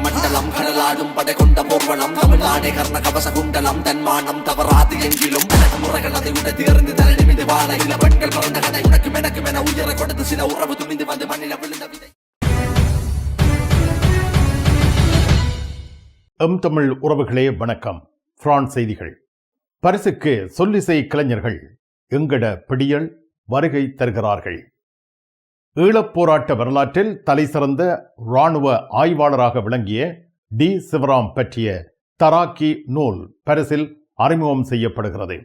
மண்டலம் கடலாடும் படை கொண்ட போர்வனம் தமிழ்நாடே கர்ண கவச குண்டலம் தன்மானம் தவறாது எங்கிலும் முறைகள் அதை விட தேர்ந்து தரணிமிது வாழ இல்ல பெண்கள் பிறந்த கதை உனக்கு எனக்கு என உயர கொடுத்து சில உறவு துணிந்து வந்து மண்ணில விழுந்த விதை. தமிழ் உறவுகளே வணக்கம். பிரான்ஸ் செய்திகள். பரிசுக்கு சொல்லிசை கலைஞர்கள் எங்கட பிடியல் வருகை தருகிறார்கள். ஈழப் போராட்ட வரலாற்றில் தலை சிறந்த இராணுவ ஆய்வாளராக விளங்கிய டி சிவராம் பற்றிய தராக்கி நூல் பரிசில் அறிமுகம் செய்யப்படுகிறது.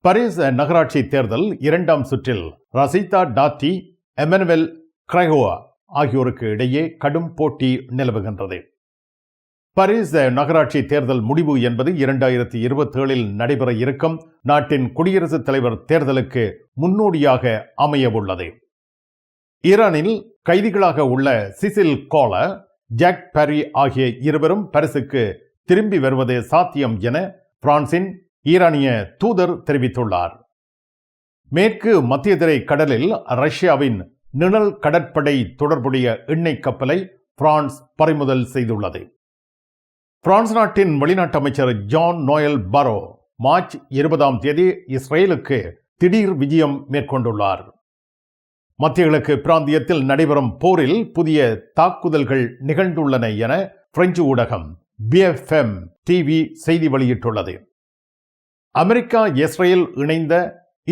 பாரிஸ் நகராட்சி தேர்தல் 2ஆம் சுற்றில் ரசிதா டாத்தி, எமனுவேல் கிரைகோவா ஆகியோருக்கு இடையே கடும் போட்டி நிலவுகின்றது. பாரிஸ் நகராட்சி தேர்தல் முடிவு என்பது 2027 நடைபெற இருக்கும் நாட்டின் குடியரசுத் தலைவர் தேர்தலுக்கு முன்னோடியாக அமையவுள்ளது. ஈரானில் கைதிகளாக உள்ள சிசில் கோல, ஜாக் பாரி ஆகிய இருவரும் பரிசுக்கு திரும்பி வருவது சாத்தியம் என பிரான்சின் ஈரானிய தூதர் தெரிவித்துள்ளார். மேற்கு மத்தியதரை கடலில் ரஷ்யாவின் நிழல் கடற்படை தொடர்புடைய எண்ணெய் கப்பலை பிரான்ஸ் பறிமுதல் செய்துள்ளது. பிரான்ஸ் நாட்டின் வெளிநாட்டு அமைச்சர் ஜான் நோயல் பாரோ மார்ச் 20ஆம் தேதி இஸ்ரேலுக்கு திடீர் விஜயம் மேற்கொண்டுள்ளார். மத்திய கிழக்கு பிராந்தியத்தில் நடைபெறும் போரில் புதிய தாக்குதல்கள் நிகழ்ந்துள்ளன என பிரெஞ்சு ஊடகம் BFM TV செய்தி வெளியிட்டுள்ளது. அமெரிக்கா இஸ்ரேல் இணைந்த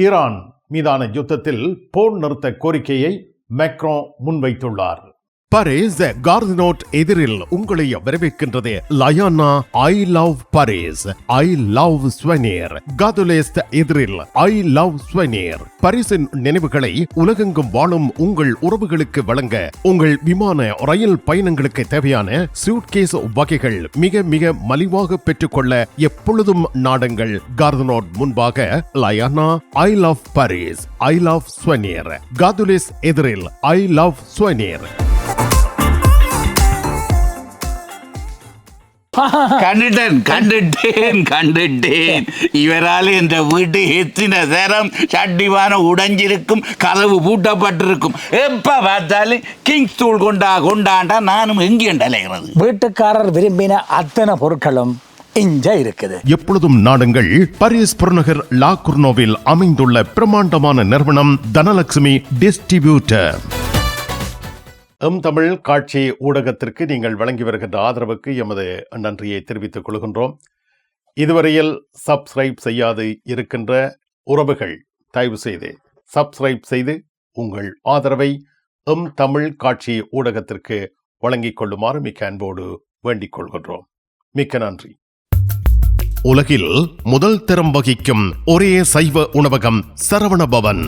ஈரான் மீதான யுத்தத்தில் போர் நிறுத்த கோரிக்கையை மேக்ரோ முன்வைத்துள்ளார். பாரிஸ் கார்தினோட் எதிரில் உங்களை வரவேற்கின்றது லயானா I love Paris, I love souvenir. Gare de l'Est எதிரில் ஐ லவ் ஸ்வெனிர். பாரிஸின் நினைவுகளை உலகெங்கும் வாழும் உங்கள் உறவுகளுக்கு வழங்க உங்கள் விமான ரயில் பயணங்களுக்கு தேவையான சூட்கேஸ் வகைகள் மிக மிக மலிவாக பெற்றுக்கொள்ள எப்பொழுதும் நாடுங்கள் கார்தினோட் முன்பாக லயானா I love Paris, I love souvenir. Gare de l'Est எதிரில் ஐ லவ் ஸ்வெனிர். கண்டுட்டேன். இவரால் என்ற வீட்டு எத்தனை தரம் சட்டிவான உடைஞ்சிருக்கும், கதவு பூட்டப்பட்டிருக்கும். எப்ப பார்த்தாலும் கிங்ஸ் தூள் கொண்டாண்டா நானும் எங்கேண்டலைகிறது. வீட்டுக்காரர் விரும்பின அத்தனை பொருட்களும் இங்க இருக்குது. எப்பொழுதும் நாடுங்கள் பாரிஸ் புறநகர் லா குர்னோவில் அமைந்துள்ள பிரமாண்டமான நிறுவனம் தனலட்சுமி டிஸ்ட்ரிபியூட்டர். தமிழ் காட்சி ஊடகத்திற்கு நீங்கள் வழங்கி வருகின்ற ஆதரவுக்கு எமது நன்றியை தெரிவித்துக் கொள்கின்றோம். இதுவரையில் சப்ஸ்கிரைப் செய்யாது இருக்கின்ற உறவுகள் தயவு செய்து சப்ஸ்கிரைப் செய்து உங்கள் ஆதரவை தமிழ் காட்சி ஊடகத்திற்கு வழங்கிக் கொள்ளுமாறு மிக்க அன்போடு வேண்டிக் கொள்கின்றோம். மிக்க நன்றி. உலகில் முதல் தரம் வகிக்கும் ஒரே சைவ உணவகம் சரவணபவன்.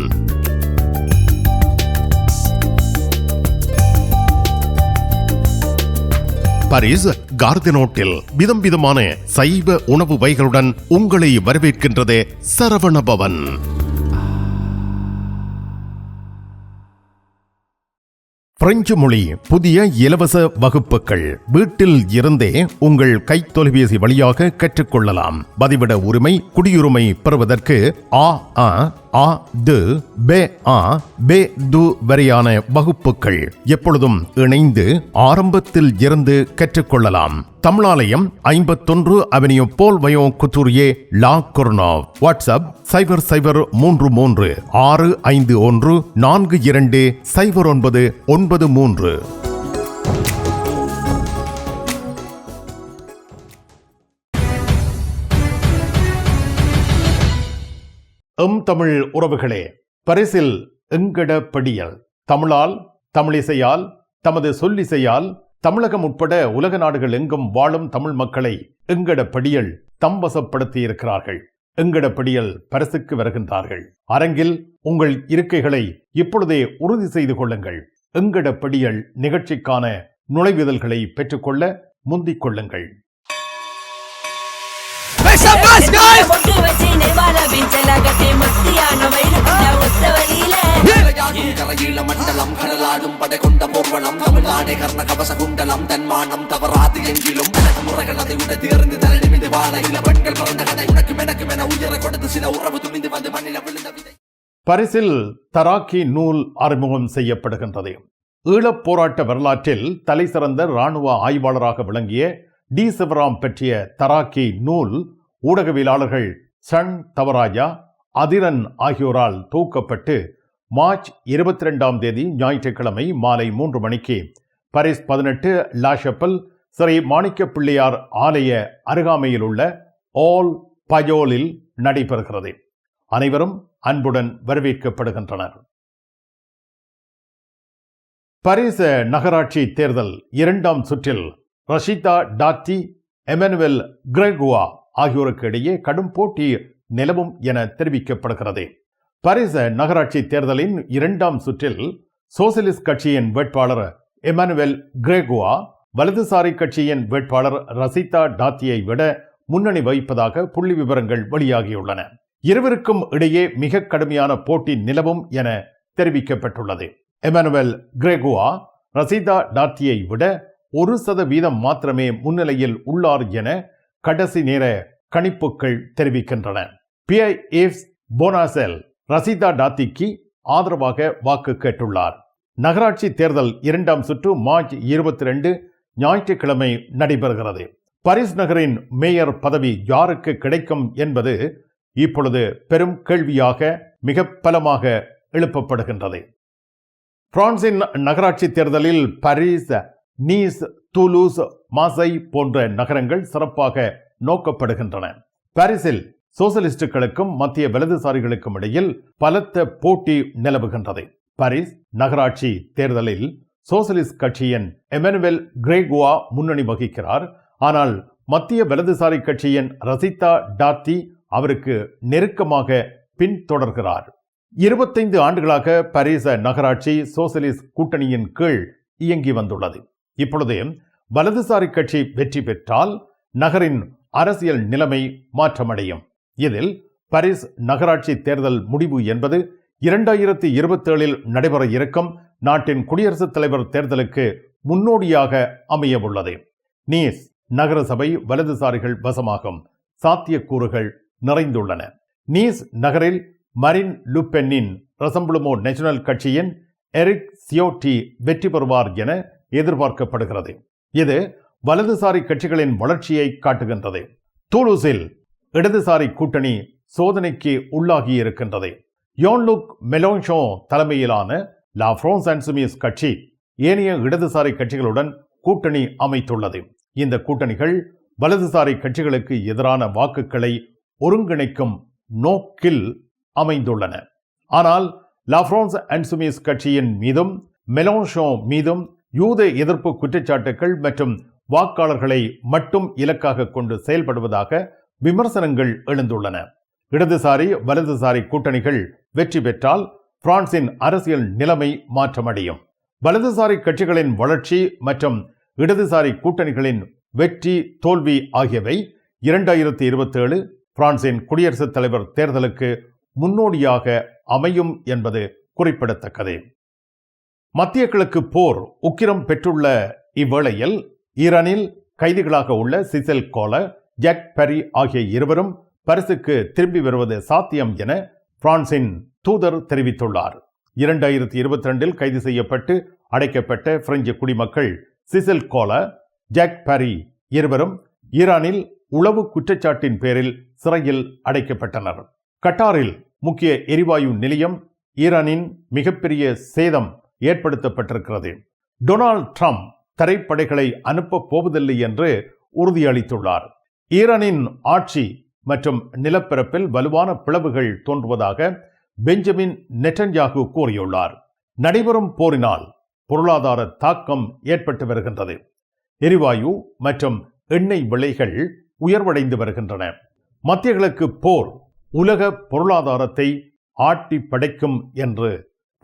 பாரிஸ் கார்தினோட்டில் விதம் விதமான சைவ உணவு வகைகளுடன் உங்களை வரவேற்கின்றது சரவணபவன். பிரெஞ்சு மொழி புதிய இலவச வகுப்புகள் வீட்டில் இருந்தே உங்கள் கைத்தொலைபேசி வழியாக கற்றுக்கொள்ளலாம். பதிவிட உரிமை, குடியுரிமை பெறுவதற்கு வரையான வகுப்புகள் எப்பொழுதும் இணைந்து ஆரம்பத்தில் இருந்து கற்றுக்கொள்ளலாம். தமிழாலயம் 51 அவென்யூ போல் வயோ குத்தூரியே லா குர்னோவ். வாட்ஸ்அப் 0033 651 42 0993. தமிழ் உறவுகளே, பரிசில் எங்கட படியல் தமிழால், தமிழிசையால், தமது சொல்லிசையால் தமிழகம் உட்பட உலக நாடுகள் எங்கும் வாழும் தமிழ் மக்களை எங்கட படியல் தம்பசப்படுத்தி இருக்கிறார்கள். எங்கட படியல் பரிசுக்கு வருகின்றார்கள். அரங்கில் உங்கள் இருக்கைகளை இப்பொழுதே உறுதி செய்து கொள்ளுங்கள். எங்கட படியல் நிகழ்ச்சிக்கான நுழைவுதல்களை பெற்றுக்கொள்ள முந்திக் கொள்ளுங்கள். மண்டலம் கடலாடும் படை கொண்ட போர்வனம் தமிழ்நாடே கர்ண கவச குண்டலம் தன்மானம் தவறாது எங்கிலும் முறைகள் அதை விட தேர்ந்து தரணிமிது வாழ இல்ல பெண்கள் பிறந்த கதை உனக்கு எனக்கு என உயர கொடுத்து சில உறவு துணிந்து வந்து மண்ணில விழுந்த விதை. பரிசில் தராக்கி நூல் அறிமுகம் செய்யப்படுகின்றது. ஈழப் போராட்ட வரலாற்றில் தலைசிறந்த இராணுவ ஆய்வாளராக விளங்கிய டி சிவராம் பற்றிய தராக்கி நூல் ஊடகவியலாளர்கள் சன் தவராஜா, அதிரன் ஆகியோரால் தொகுக்கப்பட்டு மார்ச் 22ஆம் தேதி ஞாயிற்றுக்கிழமை மாலை 3 மணிக்கு பாரிஸ் 18 லா ஷப்பல் ஸ்ரீ மாணிக்க பிள்ளையார் ஆலய அருகாமையில் உள்ள ஆல் பயோலில் நடைபெறுகிறது. அனைவரும் அன்புடன் வரவேற்கப்படுகின்றனர். பாரிஸ் நகராட்சி தேர்தல் 2ஆம் சுற்றில் ரஷிதா டாத்தி, எமனுவல் கிரெகுவா ஆகியோருக்கு இடையே கடும் போட்டி நிலவும் என தெரிவிக்கப்படுகிறது. பாரிஸ் நகராட்சி தேர்தலின் 2ஆம் சுற்றில் சோசலிஸ்ட் கட்சியின் வேட்பாளர் எமனுவல் கிரெகுவா வலதுசாரி கட்சியின் வேட்பாளர் ரஷிதா டாத்தியை விட முன்னணி வகிப்பதாக புள்ளி விவரங்கள் வெளியாகியுள்ளன. இருவருக்கும் இடையே மிக கடுமையான போட்டி நிலவும் என தெரிவிக்கப்பட்டுள்ளது. எமனுவல் கிரெகுவா ரஷிதா டாத்தியை விட 1% மாத்திரமே முன்னிலையில் உள்ளார் என கடைசி நேர கணிப்புகள் தெரிவிக்கின்றன. பிஐஎஃப் போனாசெல் ரஷிதா டாத்திக்கு ஆதரவாக வாக்கு கேட்டுள்ளார். நகராட்சி தேர்தல் 2ஆம் சுற்று மார்ச் 22 ஞாயிற்றுக்கிழமை நடைபெறுகிறது. பாரிஸ் நகரின் மேயர் பதவி யாருக்கு கிடைக்கும் என்பது இப்பொழுது பெரும் கேள்வியாக மிக பலமாக எழுப்பப்படுகின்றது. பிரான்சின் நகராட்சி தேர்தலில் பாரிஸ், நீஸ், தூலூஸ், மார்சை போன்ற நகரங்கள் சிறப்பாக நோக்கப்படுகின்றன. பாரிஸில் சோசலிஸ்டுகளுக்கும் மத்திய வலதுசாரிகளுக்கும் இடையில் பலத்த போட்டி நிலவுகின்றது. பாரிஸ் நகராட்சி தேர்தலில் சோசலிஸ்ட் கட்சியின் எமனுவல் கிரெகுவா முன்னணி வகிக்கிறார். ஆனால் மத்திய வலதுசாரி கட்சியின் ரஷிதா டாத்தி அவருக்கு நெருக்கமாக பின்தொடர்கிறார். 25 ஆண்டுகளாக பாரிஸ் நகராட்சி சோசலிஸ்ட் கூட்டணியின் கீழ் இயங்கி வந்துள்ளது. இப்பொழுது வலதுசாரி கட்சி வெற்றி பெற்றால் நகரின் அரசியல் நிலைமை மாற்றமடையும். இதில் பாரிஸ் நகராட்சி தேர்தல் முடிவு என்பது 2027 நடைபெற இருக்கும் நாட்டின் குடியரசுத் தலைவர் தேர்தலுக்கு முன்னோடியாக அமையவுள்ளது. நீஸ் நகரசபை வலதுசாரிகள் வசமாகும் சாத்தியக்கூறுகள் நிறைந்துள்ளன. நீஸ் நகரில் மரின் லுபென்னின் ரசம்புளுமோ நேஷனல் கட்சியின் எரிக் சியோட்டி வெற்றி பெறுவார் என எதிர்பார்க்கப்படுகிறது. இது வலதுசாரி கட்சிகளின் வளர்ச்சியை காட்டுகின்றது. தூலூஸில் இடதுசாரி கூட்டணி சோதனைக்கு உள்ளாகி இருக்கின்றது. யோன்-லுக் மெலோன்ஷோ தலைமையிலான லா ஃப்ரான்ஸ் இன்சூமிஸ் கட்சி ஏனைய இடதுசாரி கட்சிகளுடன் கூட்டணி அமைத்துள்ளது. இந்த கூட்டணிகள் வலதுசாரி கட்சிகளுக்கு எதிரான வாக்குகளை ஒருங்கிணைக்கும் நோக்கில் அமைந்துள்ளன. ஆனால் லா ஃப்ரான்ஸ் இன்சூமிஸ் கட்சியின் மீதும் மெலோன்ஷோ மீதும் யூத எதிர்ப்பு குற்றச்சாட்டுகள் மற்றும் வாக்காளர்களை மட்டும் இலக்காக கொண்டு செயல்படுவதாக விமர்சனங்கள் எழுந்துள்ளன. இடதுசாரி வலதுசாரி கூட்டணிகள் வெற்றி பெற்றால் பிரான்சின் அரசியல் நிலைமை மாற்றமடையும். வலதுசாரி கட்சிகளின் வளர்ச்சி மற்றும் இடதுசாரி கூட்டணிகளின் வெற்றி தோல்வி ஆகியவை 2027 பிரான்சின் குடியரசுத் தலைவர் தேர்தலுக்கு முன்னோடியாக அமையும் என்பது குறிப்பிடத்தக்கது. மத்திய கிழக்கு போர் உக்கிரம் பெற்றுள்ள இவ்வேளையில் ஈரானில் கைதிகளாக உள்ள சிசெல் கோல, ஜாக் பெரி ஆகிய இருவரும் பாரிஸுக்கு திரும்பி வருவது சாத்தியம் என பிரான்சின் தூதர் தெரிவித்துள்ளார். 2022 கைது செய்யப்பட்டு அடைக்கப்பட்ட பிரெஞ்சு குடிமக்கள் சிசெல் கோல, ஜாக் பெரி இருவரும் ஈரானில் உளவு குற்றச்சாட்டின் பேரில் சிறையில் அடைக்கப்பட்டனர். கட்டாரில் முக்கிய எரிவாயு நிலையம் ஈரானின் மிகப்பெரிய சேதம் ஏற்படுத்தப்பட்டிருக்கிறது. டொனால்ட் ட்ரம்ப் தரைப்படைகளை அனுப்பப் போவதில்லை என்று உறுதியளித்துள்ளார். ஈரானின் ஆட்சி மற்றும் நிலப்பரப்பில் வலுவான பிளவுகள் தோன்றுவதாக பெஞ்சமின் நெட்டன்யாகு கூறியுள்ளார். நடைபெறும் போரினால் பொருளாதார தாக்கம் ஏற்பட்டு வருகின்றது. எரிவாயு மற்றும் எண்ணெய் விலைகள் உயர்வடைந்து வருகின்றன. மத்திய கிழக்கு போர் உலக பொருளாதாரத்தை ஆட்டி படைக்கும் என்று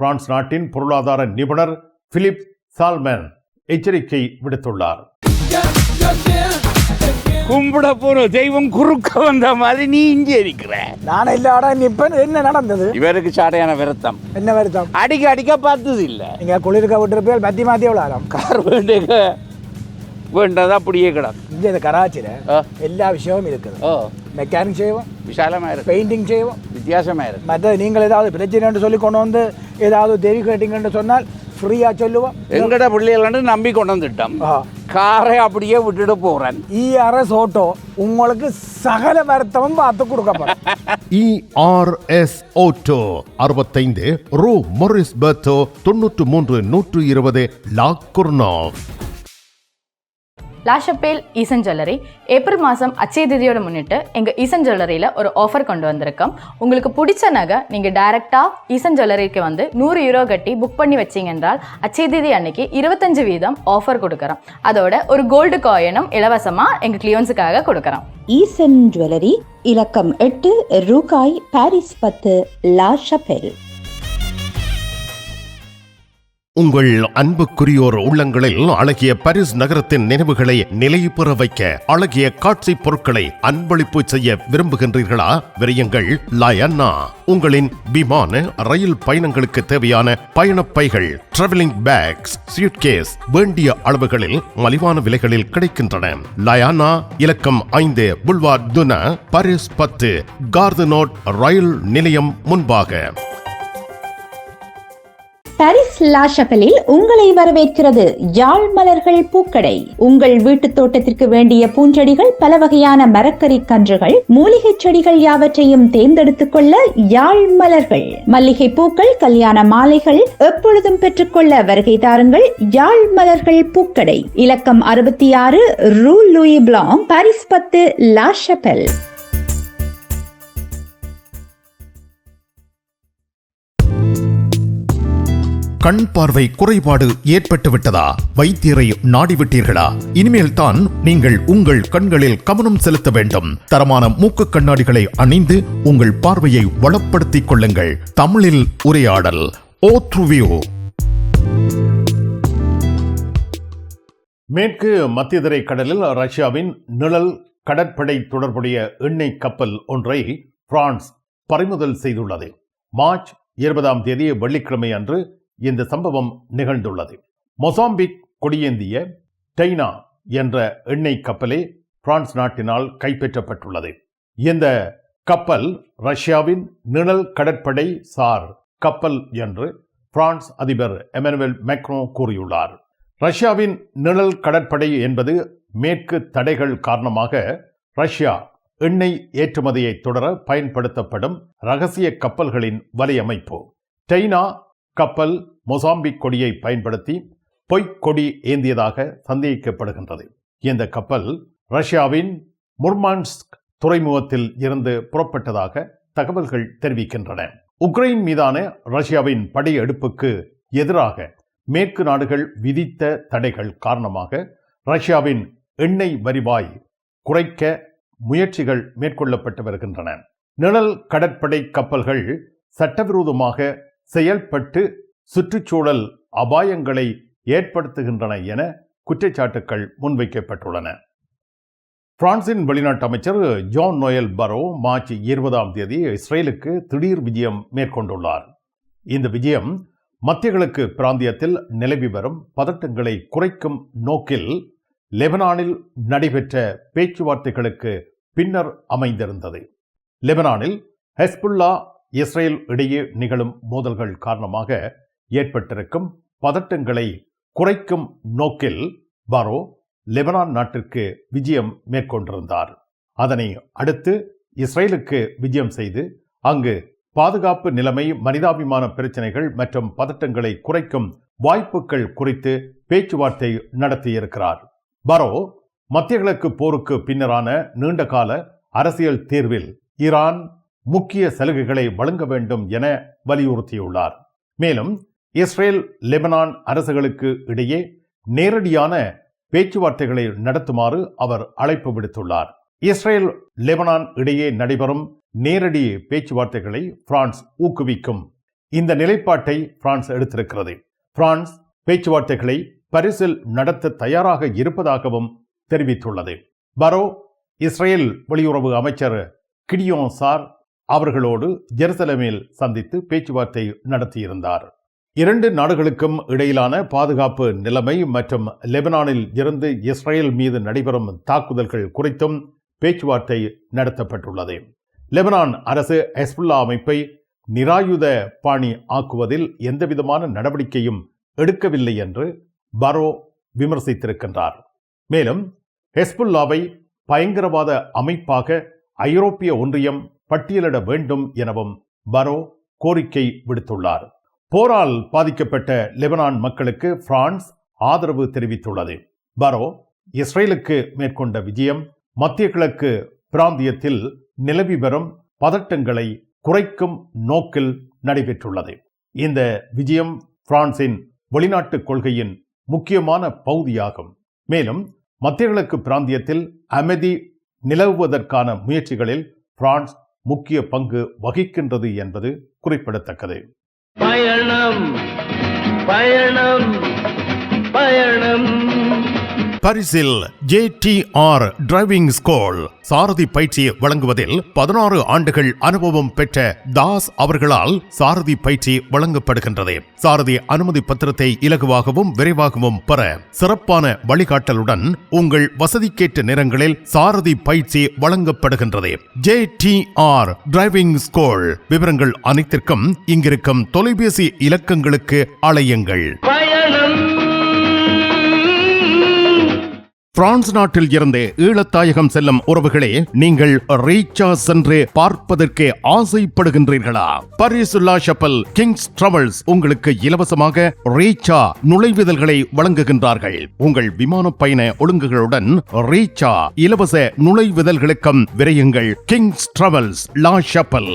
பிரான்ஸ் நாட்டின் பொருளாதார நிபுணர் பிலிப் சால்மன் எச்சரிக்கை விடுத்துள்ளார். கும்பிட போற தெய்வம் குறுக்க வந்த மாதிரி நீ இங்கே இருக்கிற. நான் இல்லாடா நிப்பன். என்ன நடந்தது? இவருக்கு சாடையான வருத்தம். என்ன வருத்தம்? அடிக்க பார்த்தது இல்ல. நீங்க குளிர்க்க விட்டுருப்பீங்க, மாத்தி மாத்தி விளாடும். கார் வேண்டதா அப்படியே கிடக்கும். இங்க இந்த கராச்சியில எல்லா விஷயமும் இருக்குது. மெக்கானிக் செய்வோம், விசாலமாக இருக்கு, பெயிண்டிங் செய்வோம், வித்தியாசமாக இருக்கு. மற்ற நீங்கள் ஏதாவது பிரச்சனைன்னு சொல்லி கொண்டு வந்து ஏதாவது தெரி கேட்டிங்கன்னு சொன்னால் ஃப்ரீயாக சொல்லுவோம். எங்கட பிள்ளைகள் நம்பி கொண்டு வந்துட்டோம், காரை அப்படியே விட்டுட்டு போகிறேன். ERS ஆட்டோ உங்களுக்கு சகல வருத்தமும் பார்த்து கொடுக்கப்படும். ERS ஆட்டோ 65 ரூ மொரிஸ் பெர்த்தோ 93 120 லா குர்னாஃப். லாஷப்பேல் ஈசன் ஜுவல்லரி ஏப்ரல் மாதம் அச்சய திதியோட முன்னிட்டு எங்கள் ஈசன் ஜுவல்லரியில் ஒரு ஆஃபர் கொண்டு வந்திருக்கோம். உங்களுக்கு பிடிச்ச நகை நீங்கள் டைரெக்டாக ஈசன் ஜுவல்லரிக்கு வந்து €100 கட்டி புக் பண்ணி வச்சிங்க என்றால் அச்சய திதி அன்னைக்கு 25% ஆஃபர் கொடுக்குறோம். அதோட ஒரு கோல்டு காயினும் இலவசமாக எங்கள் கிளியன்ஸுக்காக கொடுக்குறோம். ஈசன் ஜுவல்லரி, இலக்கம் 8, ரூகாய், பாரிஸ் 10, லா ஷப்பெல். உங்கள் அன்புக்குரியோர் உள்ளங்களில் அழகிய பாரிஸ் நகரத்தின் நினைவுகளை நிலைவு பெற வைக்க அழகிய காட்சி பொருட்களை அன்பளிப்பு செய்ய விரும்புகின்றீர்களா? விரையுங்கள் லயன்னா. உங்களின் விமான ரயில் பயணங்களுக்கு தேவையான பயணப்பைகள், டிராவலிங் பேக்ஸ், சூட்கேஸ் வேண்டிய அளவுகளில் மலிவான விலைகளில் கிடைக்கின்றன. லயானா, இலக்கம் 5, புல்வார் துனா, பாரிஸ் 10, கார்தனோட் ரயில் நிலையம் முன்பாக. பாரிஸ் லா ஷப்பலில் உங்களை வரவேற்கிறது யாழ் மலர்கள் பூக்கடை. உங்கள் வீட்டு தோட்டத்திற்கு வேண்டிய பூஞ்செடிகள், பல வகையான மரக்கறி கன்றுகள், மூலிகை செடிகள் யாவற்றையும் தேர்ந்தெடுத்துக் கொள்ள யாழ் மலர்கள். மல்லிகை பூக்கள், கல்யாண மாலைகள் எப்பொழுதும் பெற்றுக்கொள்ள வருகை தாருங்கள் யாழ் மலர்கள் பூக்கடை. இலக்கம் 66 ரூ லூயி பிளாங், பாரிஸ் 10, லா ஷப்பல். கண் பார்வை குறைபாடு ஏற்பட்டு விட்டதா? வைத்தியரை நாடிவிட்டீர்களா? இனிமேல் தான் நீங்கள் உங்கள் கண்களில் கவனம் செலுத்த வேண்டும். தரமான மூக்கு கண்ணாடிகளை அணிந்து உங்கள் பார்வையை வளப்படுத்திக் கொள்ளுங்கள். தமிழில் உரையாடல் ஓத்ருவியூ. மேற்கு மத்தியதரை கடலில் ரஷ்யாவின் நிழல் கடற்படை தொடர்புடைய எண்ணெய் கப்பல் ஒன்றை பிரான்ஸ் பறிமுதல் செய்துள்ளது. மார்ச் 20 வெள்ளிக்கிழமை அன்று இந்த சம்பவம் நிகழ்ந்துள்ளது. மொசாம்பிக் கொடியேந்திய டைனா என்ற எண்ணெய் கப்பலே பிரான்ஸ் நாட்டினால் கைப்பற்றப்பட்டுள்ளது. இந்த கப்பல் ரஷ்யாவின் நிழல் கடற்படை சார் கப்பல் என்று பிரான்ஸ் அதிபர் எமனுவேல் மேக்ரோ கூறியுள்ளார். ரஷ்யாவின் நிழல் கடற்படை என்பது மேற்கு தடைகள் காரணமாக ரஷ்யா எண்ணெய் ஏற்றுமதியை தொடர பயன்படுத்தப்படும் ரகசிய கப்பல்களின் வலையமைப்பு. டைனா கப்பல் மொசாம்பிக் கொடியை பயன்படுத்தி பொய்க்கொடி ஏந்தியதாக சந்தேகிக்கப்படுகின்றது. இந்த கப்பல் ரஷ்யாவின் முர்மான்ஸ்க் துறைமுகத்தில் இருந்து புறப்பட்டதாக தகவல்கள் தெரிவிக்கின்றன. உக்ரைன் மீதான ரஷ்யாவின் படையெடுப்புக்கு எதிராக மேற்கு நாடுகள் விதித்த தடைகள் காரணமாக ரஷ்யாவின் எண்ணெய் வருவாய் குறைக்க முயற்சிகள் மேற்கொள்ளப்பட்டு வருகின்றன. நிழல் கடற்படை கப்பல்கள் சட்டவிரோதமாக செயல்பட்டு சுற்றுச்சூழல் அபாயங்களை ஏற்படுத்துகின்றன என குற்றச்சாட்டுக்கள் முன்வைக்கப்பட்டுள்ளன. பிரான்சின் வெளிநாட்டு அமைச்சர் ஜான் நோயல் பரோ மார்ச் 20 இஸ்ரேலுக்கு திடீர் விஜயம் மேற்கொண்டுள்ளார். இந்த விஜயம் மத்திய கிழக்கு பிராந்தியத்தில் நிலவி வரும் பதட்டங்களை குறைக்கும் நோக்கில் லெபனானில் நடைபெற்ற பேச்சுவார்த்தைகளுக்கு பின்னர் அமைந்திருந்தது. லெபனானில் ஹெஸ்புல்லா இஸ்ரேல் இடையே நிகழும் மோதல்கள் காரணமாக ஏற்பட்டிருக்கும் பதட்டங்களை குறைக்கும் நோக்கில் பரோ லெபனான் நாட்டிற்கு விஜயம் மேற்கொண்டிருந்தார். அதனை அடுத்து இஸ்ரேலுக்கு விஜயம் செய்து அங்கு பாதுகாப்பு நிலைமை, மனிதாபிமான பிரச்சனைகள் மற்றும் பதட்டங்களை குறைக்கும் வாய்ப்புகள் குறித்து பேச்சுவார்த்தை நடத்தியிருக்கிறார். பரோ மத்திய கிழக்கு போருக்கு பின்னரான நீண்டகால அரசியல் தீர்வில் ஈரான் முக்கிய சலுகைகளை வழங்க வேண்டும் என வலியுறுத்தியுள்ளார். மேலும் இஸ்ரேல் லெபனான் அரசுகளுக்கு இடையே நேரடியான பேச்சுவார்த்தைகளை நடத்துமாறு அவர் அழைப்பு விடுத்துள்ளார். இஸ்ரேல் லெபனான் இடையே நடைபெறும் நேரடி பேச்சுவார்த்தைகளை பிரான்ஸ் ஊக்குவிக்கும். இந்த நிலைப்பாட்டை பிரான்ஸ் எடுத்திருக்கிறது. பிரான்ஸ் பேச்சுவார்த்தைகளை பாரிஸில் நடத்த தயாராக இருப்பதாகவும் தெரிவித்துள்ளது. பரோ இஸ்ரேல் வெளியுறவு அமைச்சர் கிடியோன் சார் அவர்களோடு ஜெருசலேமில் சந்தித்து பேச்சுவார்த்தை நடத்தியிருந்தார். இரண்டு நாடுகளுக்கும் இடையிலான பாதுகாப்பு நிலைமை மற்றும் லெபனானில் இருந்து இஸ்ரேல் மீது நடைபெறும் தாக்குதல்கள் குறித்தும் பேச்சுவார்த்தை நடத்தப்பட்டுள்ளது. லெபனான் அரசு ஹெஸ்புல்லா அமைப்பை நிராயுத பாணி ஆக்குவதில் எந்தவிதமான நடவடிக்கையும் எடுக்கவில்லை என்று பரோ விமர்சித்திருக்கின்றார். மேலும் ஹெஸ்புல்லாவை பயங்கரவாத அமைப்பாக ஐரோப்பிய ஒன்றியம் பட்டியலிட வேண்டும் எனவும் பரோ கோரிக்கை விடுத்துள்ளார். போரால் பாதிக்கப்பட்ட லெபனான் மக்களுக்கு பிரான்ஸ் ஆதரவு தெரிவித்துள்ளது. பரோ இஸ்ரேலுக்கு மேற்கொண்ட விஜயம் மத்திய கிழக்கு பிராந்தியத்தில் நிலவி வரும் பதட்டங்களை குறைக்கும் நோக்கில் நடைபெற்றுள்ளது. இந்த விஜயம் பிரான்சின் வெளிநாட்டு கொள்கையின் முக்கியமான பகுதியாகும். மேலும் மத்திய கிழக்கு பிராந்தியத்தில் அமைதி நிலவுவதற்கான முயற்சிகளில் பிரான்ஸ் முக்கிய பங்கு வகிக்கின்றது என்பது குறிப்பிடத்தக்கது. பயணம் பயணம் பயணம். பரிசில் JTR டிரைவிங் ஸ்கூல் சாரதி பயிற்சி வழங்குவதில் 16 ஆண்டுகள் அனுபவம் பெற்ற தாஸ் அவர்களால் சாரதி பயிற்சி வழங்கப்படுகின்றது. சாரதி அனுமதி பத்திரத்தை இலகுவாகவும் விரைவாகவும் பெற சிறப்பான வழிகாட்டலுடன் உங்கள் வசதிக்கேற்ற நேரங்களில் சாரதி பயிற்சி வழங்கப்படுகின்றது. JTR driving school. விவரங்கள் அனைத்திற்கும் இங்கிருக்கும் தொலைபேசி இலக்கங்களுக்கு அழையுங்கள். பிரான்ஸ் நாட்டில் இருந்து ஈழத்தாயகம் செல்லும் உறவுகளே, நீங்கள் ரீச்சா சென்று பார்ப்பதற்கு ஆசைப்படுகின்றீர்களா? பாரிஸ் லா ஷப்பல் கிங்ஸ் டிராவல்ஸ் உங்களுக்கு இலவசமாக ரீச்சா நுழைவுதல்களை வழங்குகின்றார்கள். உங்கள் விமான பயண ஒழுங்குகளுடன் ரீச்சா இலவச நுழைவுதல்களுக்கும் விரையுங்கள். Kings Travels La Chapelle.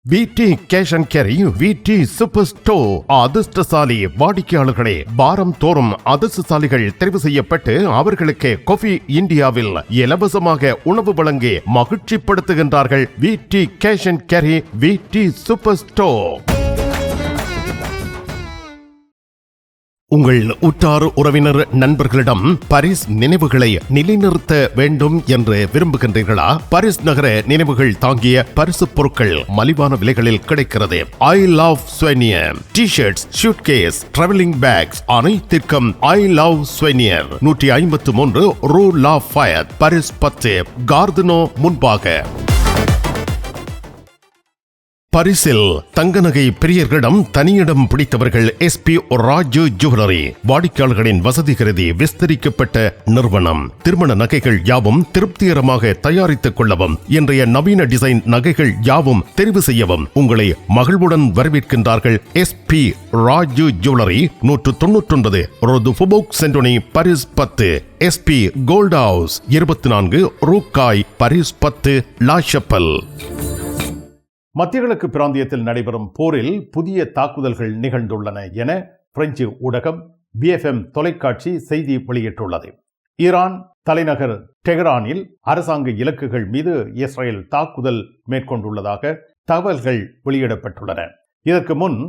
VT cash and carry, VT super store. அதிர்ஷ்டசாலி வாடிக்கையாளர்களே, வாரம் தோறும் அதிர்ஷ்டசாலிகள் தெரிவு செய்யப்பட்டு அவர்களுக்கு காஃபி இந்தியாவில் இலவசமாக உணவு வழங்கி மகிழ்ச்சிப்படுத்துகின்றார்கள். VT cash and carry, VT super store. உங்கள் உற்றார் உறவினர் நண்பர்களிடம் பாரிஸ் நினைவுகளை நிலைநிறுத்த வேண்டும் என்று விரும்புகின்றீர்களா? பாரிஸ் நகர நினைவுகள் தாங்கிய பரிசு பொருட்கள் மலிவான விலைகளில் கிடைக்கிறது. I love souvenir T-shirts, suitcase, travelling packs அனைத்திற்கும் ஐ லவ் ஸ்வெனியர். 153 ரூ லா ஃபயத், பாரிஸ் 10, கார்தனோ முன்பாக. பரிசில் தங்க நகை பிரியர்களிடம் தனியிடம் பிடித்தவர்கள் SP ராஜு ஜுவல்லரி. வாடிக்கையாளர்களின் வசதி கருதி விஸ்தரிக்கப்பட்ட நிறுவனம். திருமண நகைகள் யாவும் திருப்திகரமாக தயாரித்துக் கொள்ளவும், இன்றைய நவீன டிசைன் நகைகள் யாவும் தெரிவு செய்யவும் உங்களை மகிழ்வுடன் வரவேற்கின்றார்கள். SP Raju jewellery, 199 rue du Faubourg Saint Denis, Paris 10. SP gold house, 24 ரூகாய், பாரிஸ் 10, லா ஷப்பல். மத்திய கிழக்கு பிராந்தியத்தில் நடைபெறும் போரில் புதிய தாக்குதல்கள் நிகழ்ந்துள்ளன என பிரெஞ்சு ஊடகம் BFM தொலைக்காட்சி செய்தி வெளியிட்டுள்ளது. ஈரான் தலைநகர் டெஹரானில் அரசாங்க இலக்குகள் மீது இஸ்ரேல் தாக்குதல் மேற்கொண்டுள்ளதாக தகவல்கள் வெளியிடப்பட்டுள்ளன. இதற்கு முன்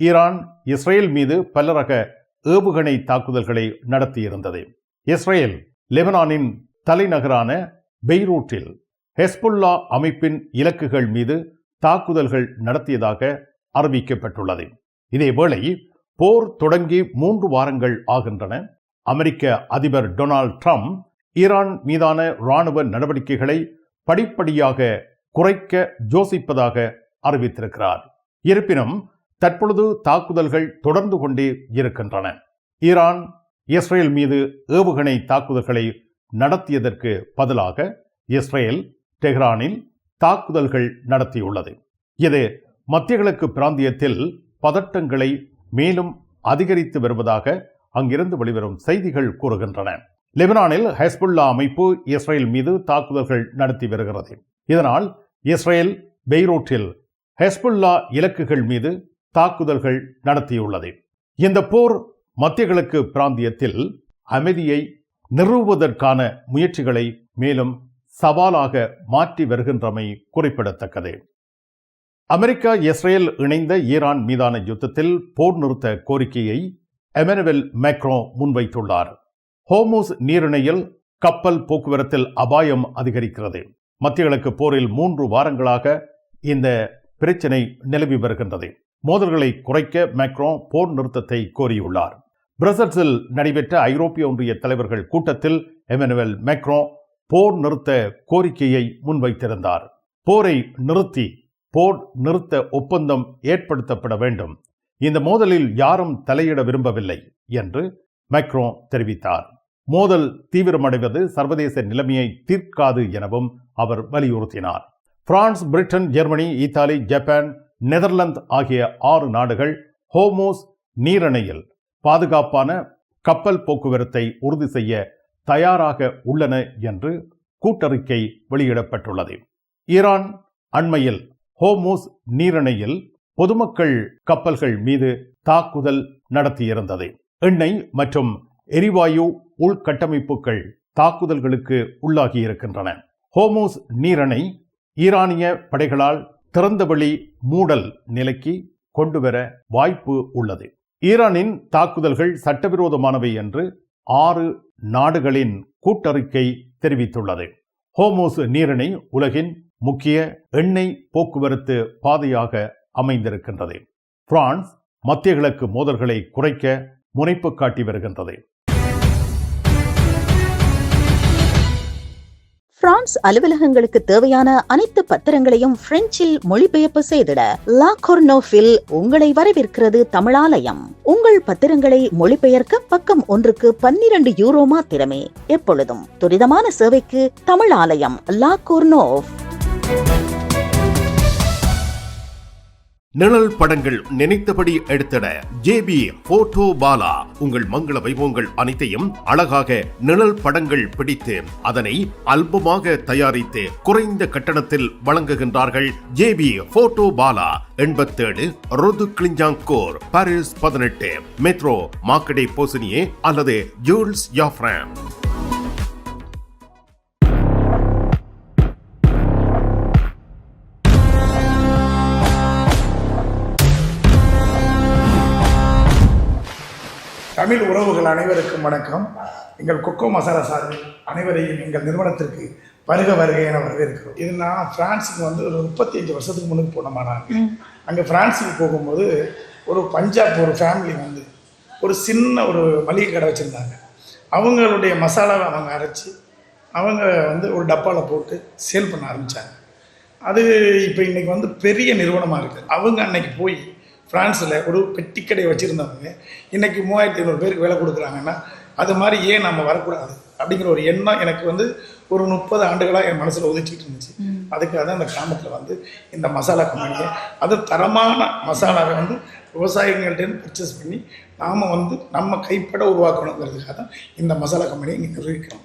ஈரான் இஸ்ரேல் மீது பலரக ஏவுகணை தாக்குதல்களை நடத்தியிருந்தது. இஸ்ரேல் லெபனானின் தலைநகரான பெய்ரூட்டில் ஹெஸ்புல்லா அமைப்பின் இலக்குகள் மீது தாக்குதல்கள் நடத்தியதாக அறிவிக்கப்பட்டுள்ளது. இதேவேளை போர் தொடங்கி 3 வாரங்கள் ஆகின்றன. அமெரிக்க அதிபர் டொனால்ட் ட்ரம்ப் ஈரான் மீதான இராணுவ நடவடிக்கைகளை படிப்படியாக குறைக்க யோசிப்பதாக அறிவித்திருக்கிறார். இருப்பினும் தற்பொழுது தாக்குதல்கள் தொடர்ந்து கொண்டே இருக்கின்றன. ஈரான் இஸ்ரேல் மீது ஏவுகணை தாக்குதல்களை நடத்தியதற்கு பதிலாக இஸ்ரேல் டெஹ்ரானில் தாக்குதல்கள் நடத்தியுள்ளது. இது மத்திய கிழக்கு பிராந்தியத்தில் பதட்டங்களை மேலும் அதிகரித்து வருவதாக அங்கிருந்து வெளிவரும் செய்திகள் கூறுகின்றன. லெபனானில் ஹெஸ்புல்லா அமைப்பு இஸ்ரேல் மீது தாக்குதல்கள் நடத்தி வருகிறது. இதனால் இஸ்ரேல் பெய்ரூட்டில் ஹெஸ்புல்லா இலக்குகள் மீது தாக்குதல்கள் நடத்தியுள்ளது. இந்த போர் மத்திய கிழக்கு பிராந்தியத்தில் அமைதியை நிறுவுவதற்கான முயற்சிகளை மேலும் சவாலாக மாற்றி வருகின்றமை குறிப்பிடத்தக்கது. அமெரிக்கா இஸ்ரேல் இணைந்த ஈரான் மீதான யுத்தத்தில் போர் நிறுத்த கோரிக்கையை எமனுவல் மேக்ரோ முன்வைத்துள்ளார். ஹோர்முஸ் நீரிணையில் கப்பல் போக்குவரத்தில் அபாயம் அதிகரிக்கிறது. மத்திய கிழக்கு போரில் 3 வாரங்களாக இந்த பிரச்சினை நிலவி வருகின்றது. மோதல்களை குறைக்க மேக்ரோ போர் நிறுத்தத்தை கோரியுள்ளார். பிரசல்ஸில் நடைபெற்ற ஐரோப்பிய ஒன்றிய தலைவர்கள் கூட்டத்தில் எமனுவல் மேக்ரோ போர் நிறுத்த கோரிக்கையை முன்வைத்திருந்தார். போரை நிறுத்தி போர் நிறுத்த ஒப்பந்தம் ஏற்படுத்தப்பட வேண்டும். இந்த மோதலில் யாரும் தலையிட விரும்பவில்லை என்று மேக்ரோ தெரிவித்தார். மோதல் தீவிரமடைவது சர்வதேச நிலைமையை தீர்க்காது எனவும் அவர் வலியுறுத்தினார். France, Britain, Germany, Italy, Japan, Netherlands ஆகிய 6 நாடுகள் ஹோர்முஸ் நீரிணையில் பாதுகாப்பான கப்பல் போக்குவரத்தை உறுதி செய்ய தயாராக உள்ளன என்று கூட்டறிக்கை வெளியிடப்பட்டுள்ளது. ஈரான் அண்மையில் ஹோர்முஸ் நீரிணையில் பொதுமக்கள் கப்பல்கள் மீது தாக்குதல் நடத்தியிருந்தது. எண்ணெய் மற்றும் எரிவாயு உள்கட்டமைப்புகள் தாக்குதல்களுக்கு உள்ளாகியிருக்கின்றன. ஹோர்முஸ் நீரிணை ஈரானிய படைகளால் திறந்தவெளி மூடல் நிலைக்கு கொண்டுவர வாய்ப்பு உள்ளது. ஈரானின் தாக்குதல்கள் சட்டவிரோதமானவை என்று 6 நாடுகளின் கூட்டறிக்கை தெரிவித்துள்ளது. ஹோர்முஸ் நீரிணை உலகின் முக்கிய எண்ணெய் போக்குவரத்து பாதையாக அமைந்திருக்கின்றது. பிரான்ஸ் மத்திய கிழக்கு மோதல்களை குறைக்க முனைப்பு காட்டி வருகின்றது. பிரான்ஸ் அலுவலகங்களுக்கு தேவையான அனைத்து பத்திரங்களையும் பிரெஞ்சில் மொழிபெயர்ப்பு செய்திட லா கொர்னோஃபில் உங்களை வரவேற்கிறது தமிழாலயம். உங்கள் பத்திரங்களை மொழிபெயர்க்க பக்கம் ஒன்றுக்கு 12 யூரோ மாத்திரமே. எப்பொழுதும் துரிதமான சேவைக்கு தமிழாலயம், லா கொர்னோஃப். நிழல் படங்கள் நினைத்தபடி எடுத்திட ஜேபி போட்டோ பாலா. உங்கள் மங்கள வைபவங்கள் அனைத்தையும் அழகாக நிழல் படங்கள் பிடித்து அதனை ஆல்பமாக தயாரித்து குறைந்த கட்டணத்தில் வழங்குகின்றார்கள். ஜேபி போட்டோ பாலா 87 ரோது கிளிஞ்சாங்கோர், பாரிஸ் 18, மெட்ரோ மார்க்கெட்டை போசினியே அல்லது ஜூல்ஸ் யாஃப்ரான். தமிழ் உறவுகள் அனைவருக்கும் வணக்கம். எங்கள் கொக்கோ மசாலா சார்பில் அனைவரையும் எங்கள் நிறுவனத்திற்கு வருக வருக என வரவேற்கிறோம். இது நான் பிரான்ஸுக்கு வந்து ஒரு 35 வருஷத்துக்கு முன்னுக்கு போனோமானாங்க. அங்கே பிரான்ஸுக்கு போகும்போது ஒரு பஞ்சாப் ஒரு ஃபேமிலி வந்து ஒரு சின்ன ஒரு மளிகை கடை வச்சுருந்தாங்க. அவங்களுடைய மசாலாவை அவங்க அரைச்சி அவங்க வந்து ஒரு டப்பாவில் போட்டு சேல் பண்ண ஆரம்பித்தாங்க. அது இப்போ இன்றைக்கி வந்து பெரிய நிறுவனமாக இருக்குது. அவங்க அன்னைக்கு போய் ஃப்ரான்ஸில் ஒரு பெட்டிக்கடையை வச்சுருந்தவங்க இன்றைக்கி 3500 பேருக்கு வேலை கொடுக்குறாங்கன்னா அது மாதிரி ஏன் நம்ம வரக்கூடாது அப்படிங்கிற ஒரு எண்ணம் எனக்கு வந்து ஒரு 30 ஆண்டுகளாக என் மனசில் உதிச்சிட்டு இருந்துச்சு. அதுக்காக தான் இந்த கிராமத்தில் வந்து இந்த மசாலா கம்பெனியை, அது தரமான மசாலாவை வந்து விவசாயிகள்கிட்ட பர்ச்சேஸ் பண்ணி நாம் வந்து நம்ம கைப்பட உருவாக்கணுங்கிறதுக்காக தான் இந்த மசாலா கம்பெனியை இங்கே நிர்வகிக்கிறோம்.